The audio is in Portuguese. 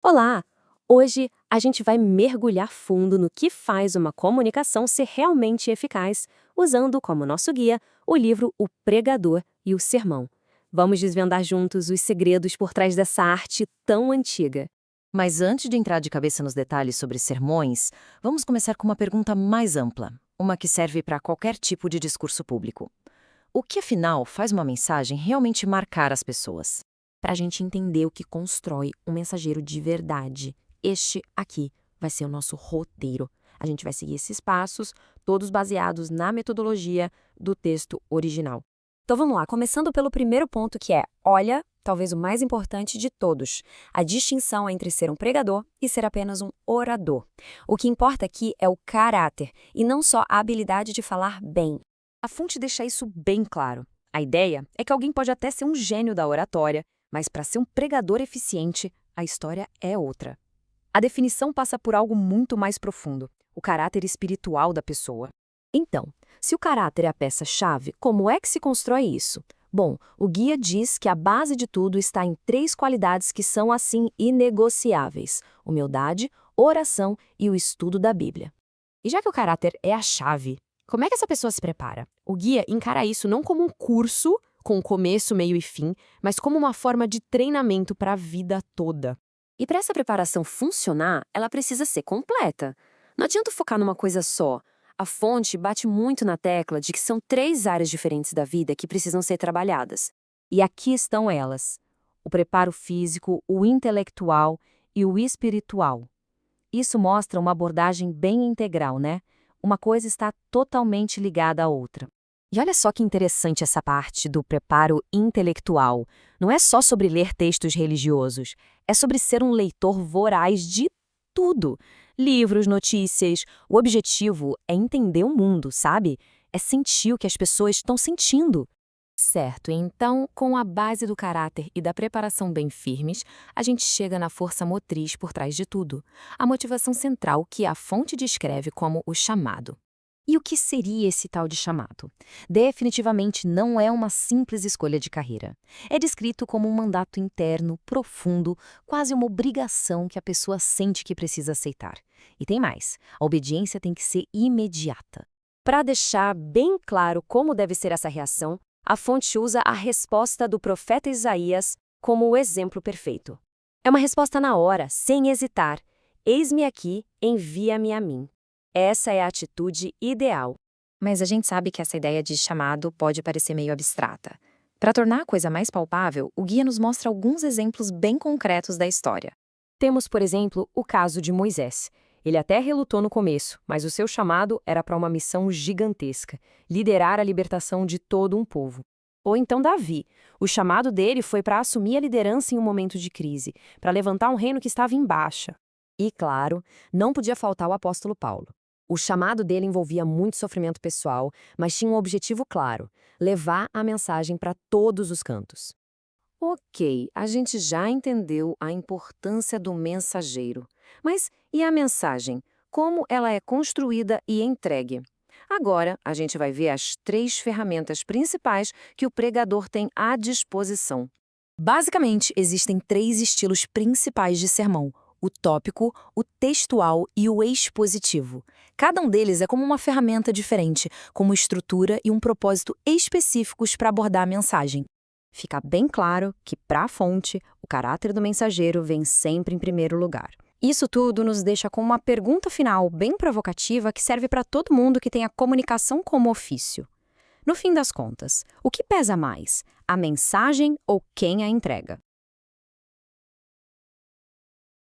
Olá! Hoje a gente vai mergulhar fundo no que faz uma comunicação ser realmente eficaz, usando como nosso guia o livro O Pregador e o Sermão. Vamos desvendar juntos os segredos por trás dessa arte tão antiga. Mas antes de entrar de cabeça nos detalhes sobre sermões, vamos começar com uma pergunta mais ampla, uma que serve para qualquer tipo de discurso público. O que, afinal, faz uma mensagem realmente marcar as pessoas? Para a gente entender o que constrói um mensageiro de verdade, este aqui vai ser o nosso roteiro. A gente vai seguir esses passos, todos baseados na metodologia do texto original. Então vamos lá, começando pelo primeiro ponto que é, olha, talvez o mais importante de todos, a distinção entre ser um pregador e ser apenas um orador. O que importa aqui é o caráter e não só a habilidade de falar bem. A fonte deixa isso bem claro. A ideia é que alguém pode até ser um gênio da oratória, mas para ser um pregador eficiente, a história é outra. A definição passa por algo muito mais profundo, o caráter espiritual da pessoa. Então, se o caráter é a peça-chave, como é que se constrói isso? Bom, o guia diz que a base de tudo está em três qualidades que são, assim, inegociáveis: humildade, oração e o estudo da Bíblia. E já que o caráter é a chave, como é que essa pessoa se prepara? O guia encara isso não como um curso, com começo, meio e fim, mas como uma forma de treinamento para a vida toda. E para essa preparação funcionar, ela precisa ser completa. Não adianta focar numa coisa só. A fonte bate muito na tecla de que são três áreas diferentes da vida que precisam ser trabalhadas. E aqui estão elas: o preparo físico, o intelectual e o espiritual. Isso mostra uma abordagem bem integral, né? Uma coisa está totalmente ligada à outra. E olha só que interessante essa parte do preparo intelectual. Não é só sobre ler textos religiosos, é sobre ser um leitor voraz de tudo. Livros, notícias. O objetivo é entender o mundo, sabe? É sentir o que as pessoas estão sentindo. Certo, então, com a base do caráter e da preparação bem firmes, a gente chega na força motriz por trás de tudo, a motivação central que a fonte descreve como o chamado. E o que seria esse tal de chamado? Definitivamente não é uma simples escolha de carreira. É descrito como um mandato interno, profundo, quase uma obrigação que a pessoa sente que precisa aceitar. E tem mais, a obediência tem que ser imediata. Para deixar bem claro como deve ser essa reação, a fonte usa a resposta do profeta Isaías como o exemplo perfeito. É uma resposta na hora, sem hesitar. Eis-me aqui, envia-me a mim. Essa é a atitude ideal. Mas a gente sabe que essa ideia de chamado pode parecer meio abstrata. Para tornar a coisa mais palpável, o guia nos mostra alguns exemplos bem concretos da história. Temos, por exemplo, o caso de Moisés. Ele até relutou no começo, mas o seu chamado era para uma missão gigantesca: liderar a libertação de todo um povo. Ou então Davi. O chamado dele foi para assumir a liderança em um momento de crise, para levantar um reino que estava em baixa. E, claro, não podia faltar o apóstolo Paulo. O chamado dele envolvia muito sofrimento pessoal, mas tinha um objetivo claro: levar a mensagem para todos os cantos. Ok, a gente já entendeu a importância do mensageiro. Mas e a mensagem? Como ela é construída e entregue? Agora, a gente vai ver as três ferramentas principais que o pregador tem à disposição. Basicamente, existem três estilos principais de sermão: o tópico, o textual e o expositivo. Cada um deles é como uma ferramenta diferente, com uma estrutura e um propósito específicos para abordar a mensagem. Fica bem claro que, para a fonte, o caráter do mensageiro vem sempre em primeiro lugar. Isso tudo nos deixa com uma pergunta final bem provocativa que serve para todo mundo que tem a comunicação como ofício. No fim das contas, o que pesa mais, a mensagem ou quem a entrega?